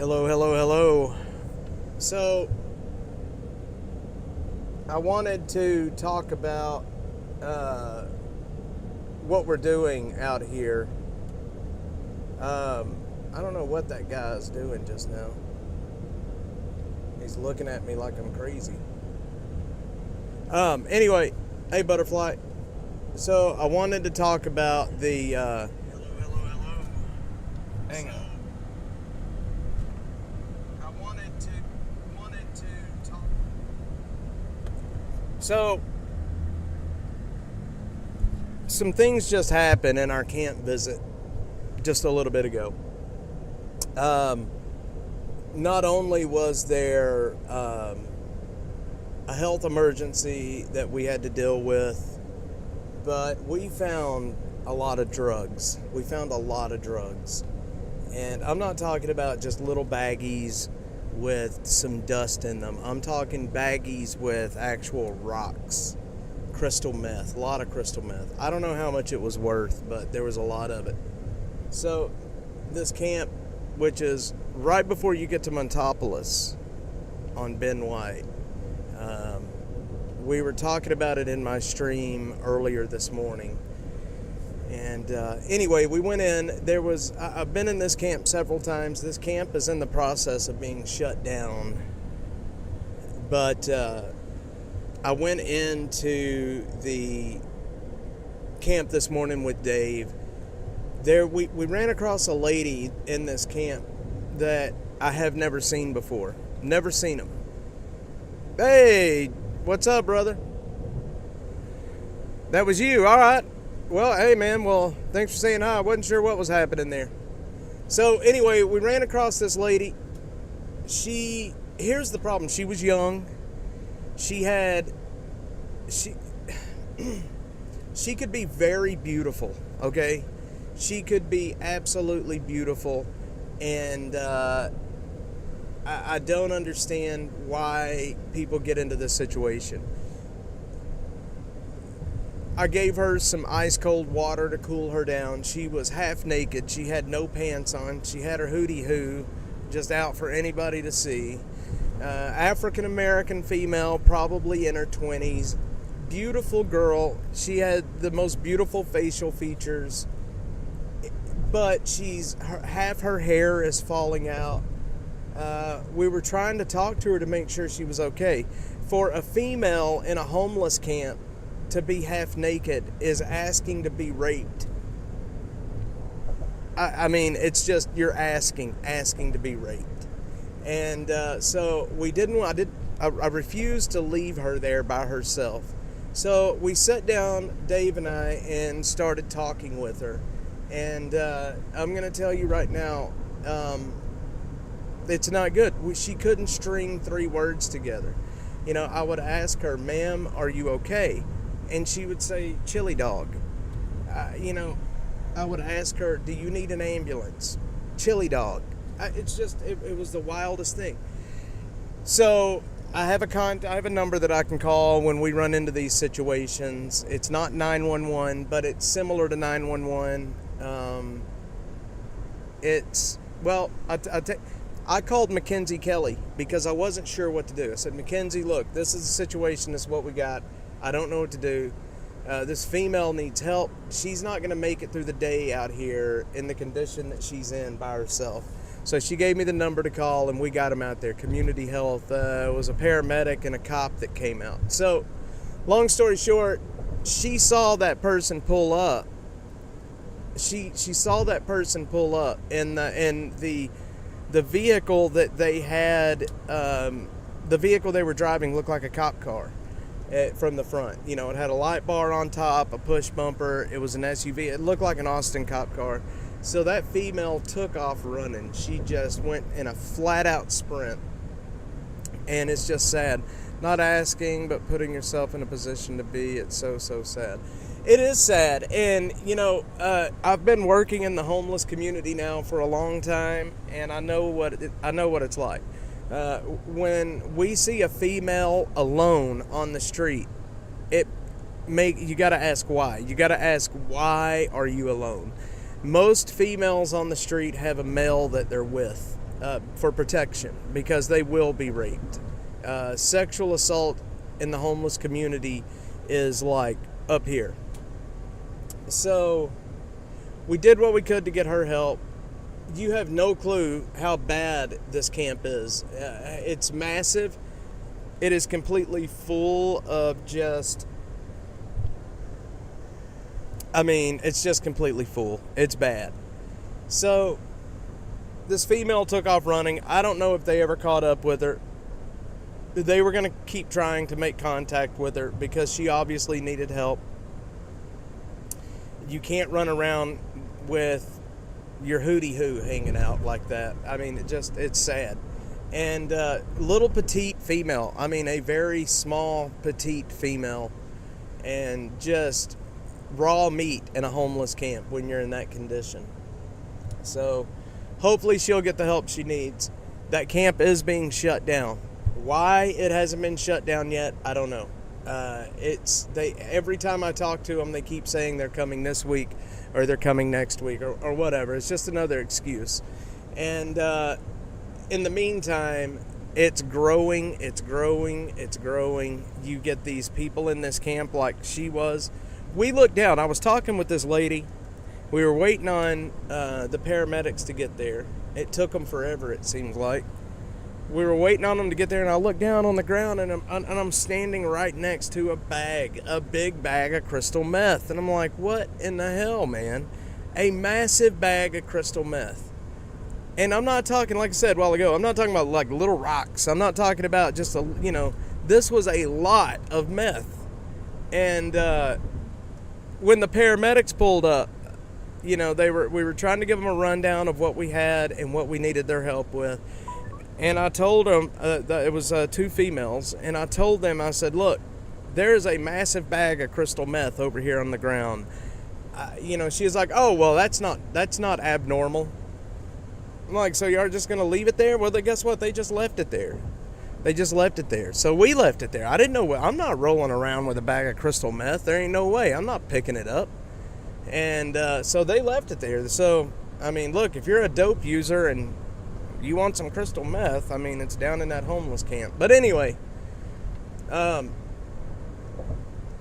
Hello, hello, hello. So, I wanted to talk about what we're doing out here. I don't know what that guy is doing just now. He's looking at me like I'm crazy. Anyway, hey, Butterfly. So, I wanted to talk about the. Hello, hello, hello. Hang on. So, some things just happened in our camp visit just a little bit ago. Not only was there a health emergency that we had to deal with, but we found a lot of drugs. And I'm not talking about just little baggies with some dust in them. I'm talking baggies with actual rocks, crystal meth, a lot of crystal meth. I don't know how much it was worth, but there was a lot of it. So this camp, which is right before you get to Montopolis on Ben White, we were talking about it in my stream earlier this morning. And anyway, we went in. I've been in this camp several times. This camp is in the process of being shut down. But I went into the camp this morning with Dave. We ran across a lady in this camp that I have never seen before. Never seen him. Hey, what's up, brother? That was you, all right. Well, hey, man, thanks for saying hi. I wasn't sure what was happening there. So, anyway, we ran across this lady. Here's the problem. She was young. She could be very beautiful, okay? She could be absolutely beautiful. And I don't understand why people get into this situation. I gave her some ice cold water to cool her down. She was half naked. She had no pants on. She had her hootie hoo just out for anybody to see. African American female, probably in her 20s. Beautiful girl. She had the most beautiful facial features. But half her hair is falling out. We were trying to talk to her to make sure she was okay. For a female in a homeless camp to be half naked is asking to be raped. I mean, it's just, you're asking to be raped. And so I refused to leave her there by herself. So we sat down, Dave and I, and started talking with her. And I'm going to tell you right now, it's not good. She couldn't string 3 words together. You know, I would ask her, ma'am, are you okay? And she would say, chili dog. I would ask her, do you need an ambulance? Chili dog. It was the wildest thing. So I have a number that I can call when we run into these situations. It's not 911, but it's similar to 911. I called Mackenzie Kelly because I wasn't sure what to do. I said, Mackenzie, look, this is the situation. This is what we got. I don't know what to do. This female needs help. She's not going to make it through the day out here in the condition that she's in by herself. So she gave me the number to call, and we got him out there. Community Health. It was a paramedic and a cop that came out. So, long story short, she saw that person pull up. She saw that person pull up, and the vehicle that they had, the vehicle they were driving looked like a cop car. From the front. You know, it had a light bar on top, a push bumper. It was an SUV. It looked like an Austin cop car. So that female took off running. She just went in a flat-out sprint. And it's just sad. Not asking, but putting yourself in a position to be. It's so, so sad. It is sad. And, I've been working in the homeless community now for a long time, and I know what it's like. When we see a female alone on the street, you got to ask why. You got to ask, why are you alone? Most females on the street have a male that they're with. for protection, because they will be raped. Sexual assault in the homeless community is like up here. So we did what we could to get her help. You have no clue how bad this camp is. It's massive. It is completely full of just, it's just completely full. It's bad. So this female took off running. I don't know if they ever caught up with her. They were going to keep trying to make contact with her because she obviously needed help. You can't run around with your hootie-hoo hanging out like that. It's sad. And little petite female. A very small petite female. And just raw meat in a homeless camp when you're in that condition. So hopefully she'll get the help she needs. That camp is being shut down. Why it hasn't been shut down yet, I don't know. Every time I talk to them, they keep saying they're coming this week or they're coming next week or whatever. It's just another excuse. And in the meantime, it's growing. You get these people in this camp like she was. We looked down. I was talking with this lady. We were waiting on the paramedics to get there. It took them forever, it seems like. We were waiting on them to get there, and I looked down on the ground, and I'm standing right next to a big bag of crystal meth. And I'm like, what in the hell, man? A massive bag of crystal meth. And I'm not talking, like I said a while ago, I'm not talking about like little rocks. I'm not talking about just this was a lot of meth. And when the paramedics pulled up, we were trying to give them a rundown of what we had and what we needed their help with. And I told them, it was two females, and I told them, I said, look, there is a massive bag of crystal meth over here on the ground. She was like, oh, well, that's not abnormal. I'm like, so you're just going to leave it there? Well, guess what? They just left it there. So we left it there. I didn't know. I'm not rolling around with a bag of crystal meth. There ain't no way. I'm not picking it up. And so they left it there. So, look, if you're a dope user and you want some crystal meth, it's down in that homeless camp. But anyway, yeah,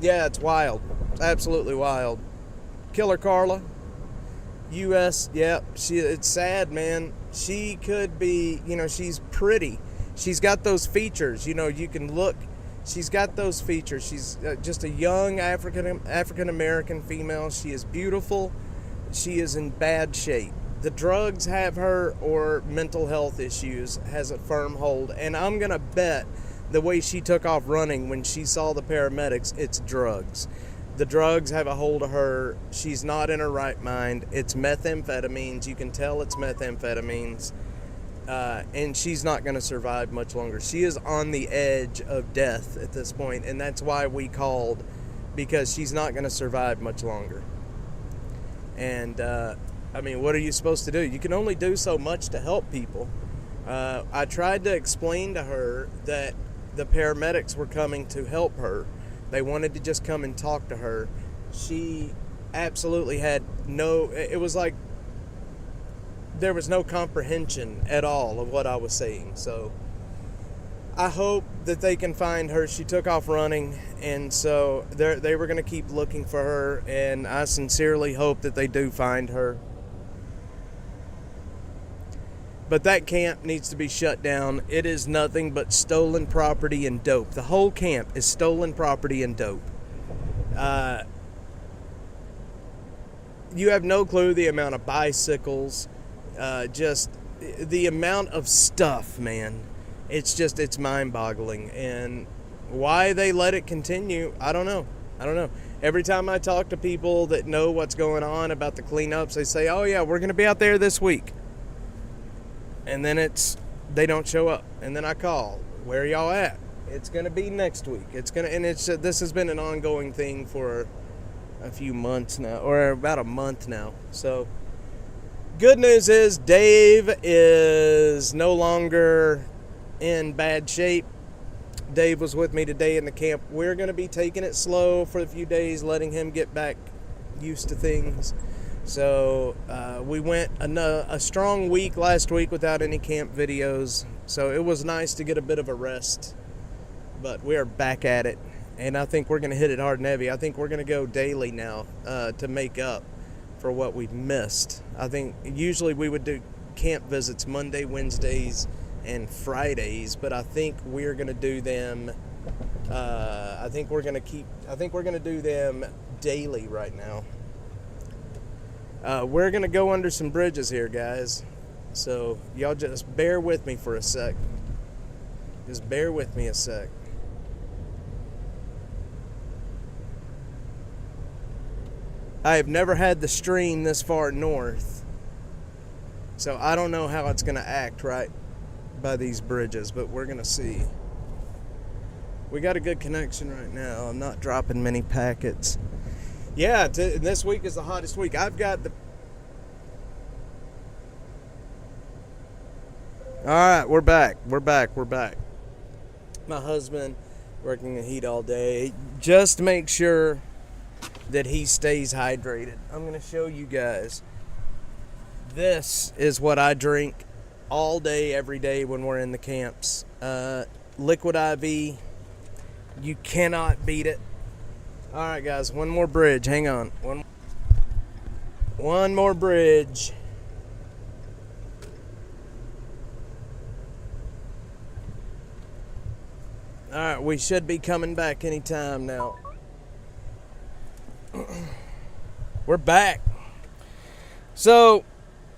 it's wild. It's absolutely wild. Killer Carla, U.S., yeah, it's sad, man. She could be, she's pretty. She's got those features, you can look. She's got those features. She's just a young African-American female. She is beautiful. She is in bad shape. The drugs have her, or mental health issues has a firm hold. And I'm going to bet the way she took off running when she saw the paramedics, it's drugs. The drugs have a hold of her. She's not in her right mind. It's methamphetamines. You can tell it's methamphetamines. And she's not going to survive much longer. She is on the edge of death at this point, and that's why we called, because she's not going to survive much longer. And what are you supposed to do? You can only do so much to help people. I tried to explain to her that the paramedics were coming to help her. They wanted to just come and talk to her. She absolutely had it was like there was no comprehension at all of what I was saying. So I hope that they can find her. She took off running, and so they were going to keep looking for her, and I sincerely hope that they do find her. But that camp needs to be shut down. It is nothing but stolen property and dope. The whole camp is stolen property and dope. You have no clue the amount of bicycles, just the amount of stuff, man. It's mind-boggling. And why they let it continue, I don't know. Every time I talk to people that know what's going on about the cleanups, they say, oh yeah, we're going to be out there this week. And then they don't show up. And then I call, where are y'all at? It's going to be next week. This has been an ongoing thing for a few months now, or about a month now. So good news is Dave is no longer in bad shape. Dave was with me today in the camp. We're going to be taking it slow for a few days, letting him get back used to things. So we went a strong week last week without any camp videos. So it was nice to get a bit of a rest. But we are back at it. And I think we're going to hit it hard and heavy. I think we're going to go daily now to make up for what we've missed. I think usually we would do camp visits Monday, Wednesdays, and Fridays. But I think we're going to do them... I think we're going to do them daily right now. We're going to go under some bridges here, guys. So y'all just bear with me for a sec. Just bear with me a sec. I have never had the stream this far north, so I don't know how it's going to act right by these bridges, but we're going to see. We got a good connection right now. I'm not dropping many packets. Yeah, this week is the hottest week. I've got the... All right, we're back. My husband working the heat all day. Just make sure that he stays hydrated. I'm going to show you guys. This is what I drink all day, every day when we're in the camps. Liquid IV. You cannot beat it. All right, guys, one more bridge. Hang on. One more bridge. All right, we should be coming back anytime now. We're back. So,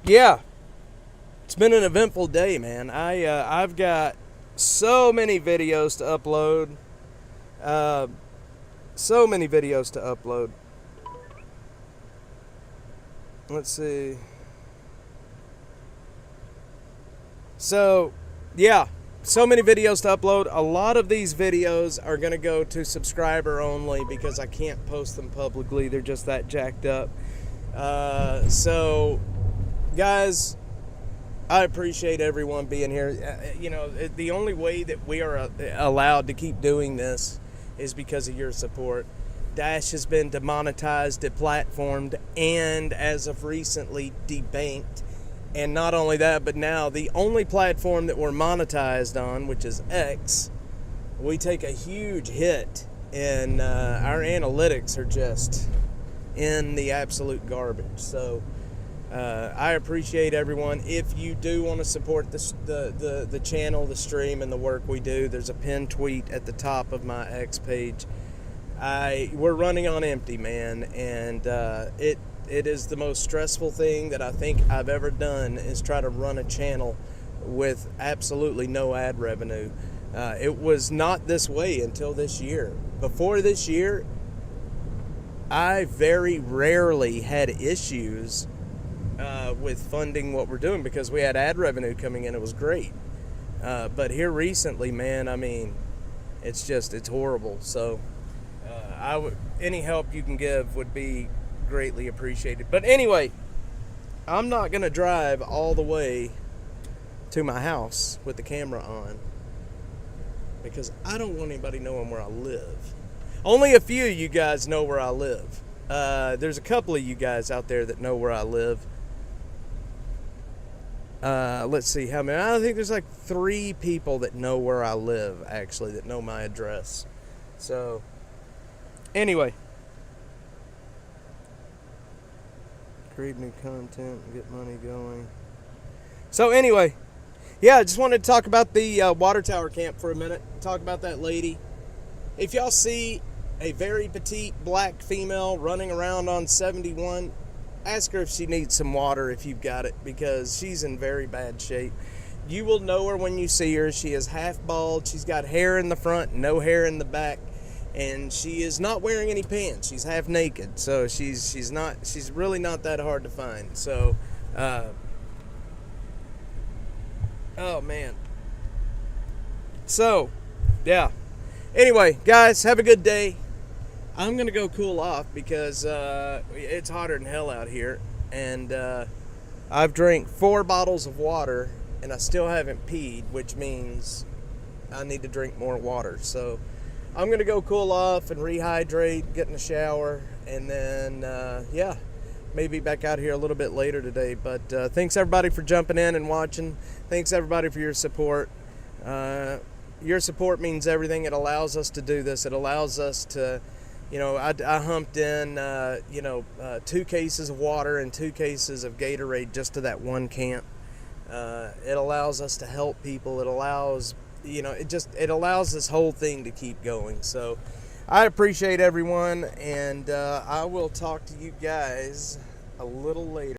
yeah, it's been an eventful day, man. I've got so many videos to upload. So many videos to upload. Let's see. So, yeah, so many videos to upload. A lot of these videos are going to go to subscriber only because I can't post them publicly. They're just that jacked up. So, guys, I appreciate everyone being here. You know, the only way that we are allowed to keep doing this is because of your support. Dash has been demonetized, deplatformed, and as of recently debanked. And not only that, but now the only platform that we're monetized on, which is X, we take a huge hit, and our analytics are just in the absolute garbage. So I appreciate everyone. If you do want to support the channel, the stream, and the work we do, there's a pinned tweet at the top of my X page. We're running on empty, man, and it is the most stressful thing that I think I've ever done is try to run a channel with absolutely no ad revenue. It was not this way until this year. Before this year, I very rarely had issues with funding what we're doing because we had ad revenue coming in. It was great. But here recently, man, I mean, it's horrible. So any help you can give would be greatly appreciated. But anyway, I'm not going to drive all the way to my house with the camera on because I don't want anybody knowing where I live. Only a few of you guys know where I live. There's a couple of you guys out there that know where I live. Let's see how many. I think there's like 3 people that know where I live, actually, that know my address. So, anyway. Create new content, get money going. So, anyway. Yeah, I just wanted to talk about the water tower camp for a minute. Talk about that lady. If y'all see a very petite black female running around on 71, ask her if she needs some water if you've got it, because she's in very bad shape. You will know her when you see her. She is half bald. She's got hair in the front, no hair in the back, and she is not wearing any pants. She's half naked, so she's really not that hard to find. So, oh man. So, yeah. Anyway, guys, have a good day. I'm going to go cool off because it's hotter than hell out here. And I've drank 4 bottles of water and I still haven't peed, which means I need to drink more water. So I'm going to go cool off and rehydrate, get in the shower, and then, yeah, maybe back out here a little bit later today. But thanks everybody for jumping in and watching. Thanks everybody for your support. Your support means everything. It allows us to do this. It allows us to, I humped in, 2 cases of water and 2 cases of Gatorade just to that one camp. It allows us to help people. It allows, it allows this whole thing to keep going. So I appreciate everyone, and I will talk to you guys a little later.